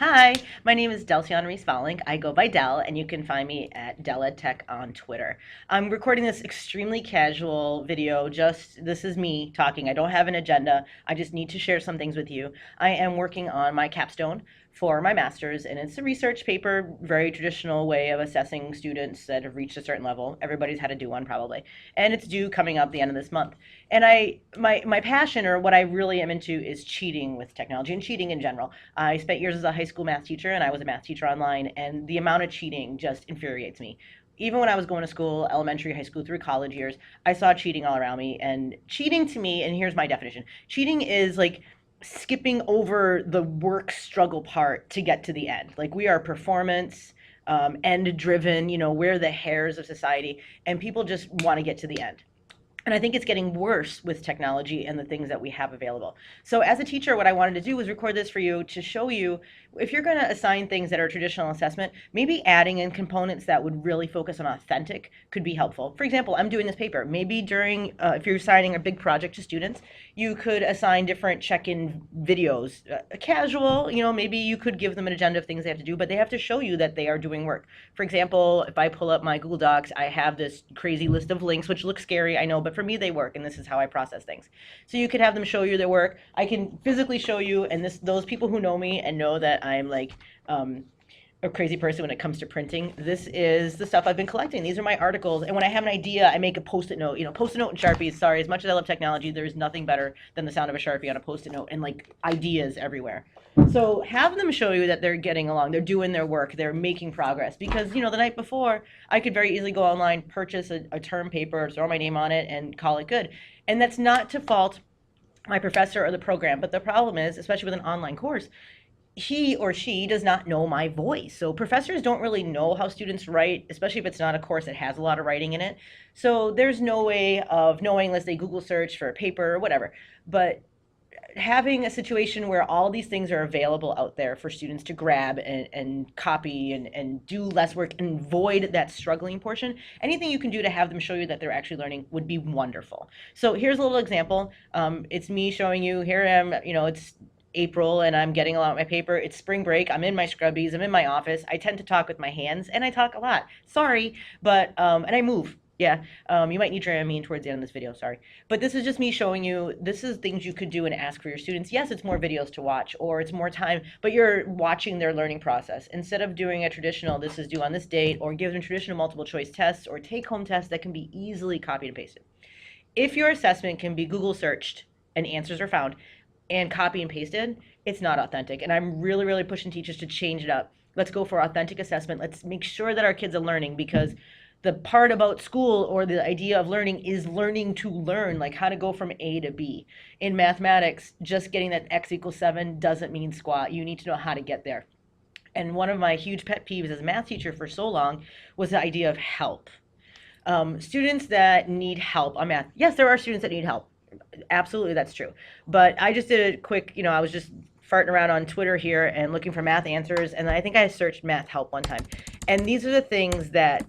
Hi, my name is Delcion Rees-Fowling. I go by Del, and you can find me at DelEdTech on Twitter. I'm recording this extremely casual video. This is me talking. I don't have an agenda. I just need to share some things with you. I am working on my capstone for my master's, and it's a research paper, very traditional way of assessing students that have reached a certain level. Everybody's had to do one probably, and it's due coming up the end of this month. And my passion, or what I really am into, is cheating with technology and cheating in general. I spent years as a high school math teacher, and I was a math teacher online, and the amount of cheating just infuriates me. Even when I was going to school, elementary, high school, through college years, I saw cheating all around me. And cheating to me, and here's my definition, cheating is like skipping over the work struggle part to get to the end. Like, we are performance, end driven, we're the hairs of society, and people just want to get to the end. And I think it's getting worse with technology and the things that we have available. So as a teacher, what I wanted to do was record this for you to show you, if you're going to assign things that are traditional assessment, maybe adding in components that would really focus on authentic could be helpful. For example, I'm doing this paper. Maybe during, if you're assigning a big project to students, you could assign different check-in videos. Casual, maybe you could give them an agenda of things they have to do, but they have to show you that they are doing work. For example, if I pull up my Google Docs, I have this crazy list of links, which looks scary, I know, but for me they work, and this is how I process things. So you could have them show you their work. I can physically show you, and those people who know me and know that I'm like a crazy person when it comes to printing. This is the stuff I've been collecting. These are my articles, and when I have an idea, I make a post-it note. Post-it note and Sharpies. Sorry, as much as I love technology, there's nothing better than the sound of a Sharpie on a post-it note, and like ideas everywhere. So have them show you that they're getting along, they're doing their work, they're making progress. Because the night before, I could very easily go online, purchase a term paper, throw my name on it, and call it good. And that's not to fault my professor or the program, but the problem is, especially with an online course, he or she does not know my voice. So professors don't really know how students write, especially if it's not a course that has a lot of writing in it. So there's no way of knowing unless they Google search for a paper or whatever. But having a situation where all these things are available out there for students to grab and copy and do less work and void that struggling portion, anything you can do to have them show you that they're actually learning would be wonderful. So here's a little example. It's me showing you, here I am, it's April and I'm getting a lot of my paper. It's spring break. I'm in my scrubbies. I'm in my office. I tend to talk with my hands, and I talk a lot. Sorry, but and I move. Yeah, you might need Dramamine towards the end of this video, sorry. But this is just me showing you, this is things you could do and ask for your students. Yes, it's more videos to watch, or it's more time, but you're watching their learning process. Instead of doing a traditional, this is due on this date, or give them traditional multiple choice tests, or take-home tests that can be easily copied and pasted. If your assessment can be Google searched and answers are found, and copy and pasted, it's not authentic. And I'm really, really pushing teachers to change it up. Let's go for authentic assessment. Let's make sure that our kids are learning, because the part about school, or the idea of learning, is learning to learn, like how to go from A to B. In mathematics, just getting that x equals 7 doesn't mean squat. You need to know how to get there. And one of my huge pet peeves as a math teacher for so long was the idea of help. Students that need help on math. Yes, there are students that need help. Absolutely, that's true. But I just did a quick, I was just farting around on Twitter here and looking for math answers, and I think I searched math help one time. And these are the things that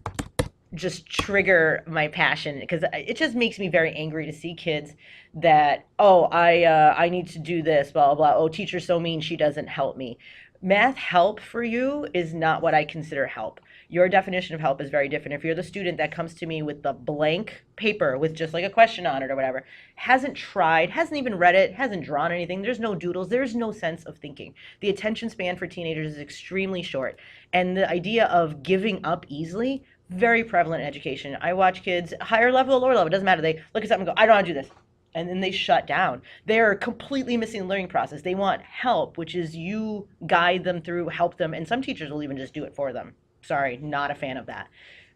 just trigger my passion, because it just makes me very angry to see kids that, oh, I need to do this, blah, blah, blah. Oh, teacher's so mean, she doesn't help me. Math help for you is not what I consider help. Your definition of help is very different. If you're the student that comes to me with the blank paper with just like a question on it or whatever, hasn't tried, hasn't even read it, hasn't drawn anything, there's no doodles, there's no sense of thinking. The attention span for teenagers is extremely short. And the idea of giving up easily, very prevalent in education. I watch kids, higher level, lower level, it doesn't matter. They look at something and go, I don't want to do this. And then they shut down. They're completely missing the learning process. They want help, which is you guide them through, help them, and some teachers will even just do it for them. Sorry, not a fan of that.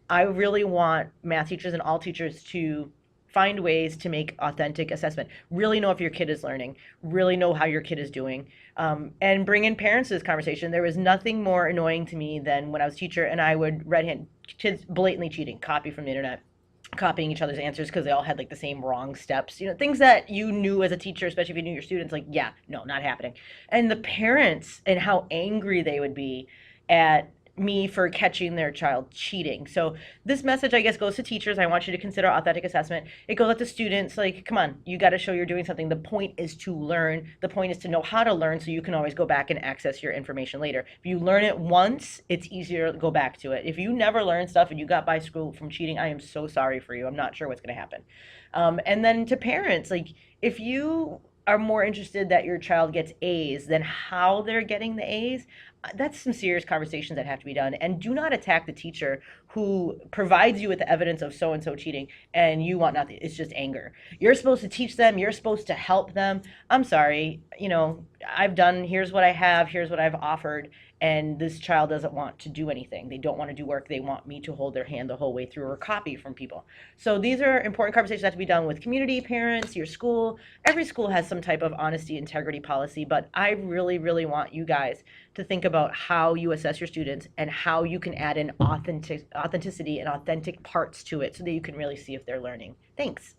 I really want math teachers and all teachers to find ways to make authentic assessment. Really know if your kid is learning, really know how your kid is doing, and bring in parents to this conversation. There was nothing more annoying to me than when I was a teacher and I would red hand kids blatantly cheating, copy from the internet, copying each other's answers because they all had like the same wrong steps, things that you knew as a teacher, especially if you knew your students, like, yeah, no, not happening. And the parents, and how angry they would be at me for catching their child cheating. So this message, I guess, goes to teachers. I want you to consider authentic assessment. It goes out to students. Like, come on, you got to show you're doing something. The point is to learn. The point is to know how to learn so you can always go back and access your information later. If you learn it once, it's easier to go back to it. If you never learn stuff and you got by school from cheating, I am so sorry for you. I'm not sure what's going to happen. And then to parents, like, if you are more interested that your child gets A's than how they're getting the A's, that's some serious conversations that have to be done. And do not attack the teacher who provides you with the evidence of so and so cheating and you want nothing. It's just anger. You're supposed to teach them, you're supposed to help them. I'm sorry, I've done, here's what I have, here's what I've offered, and this child doesn't want to do anything. They don't want to do work. They want me to hold their hand the whole way through or copy from people. So these are important conversations that have to be done with community, parents, your school. Every school has some type of honesty, integrity policy, but I really, really want you guys to think about how you assess your students and how you can add in authenticity and authentic parts to it so that you can really see if they're learning. Thanks.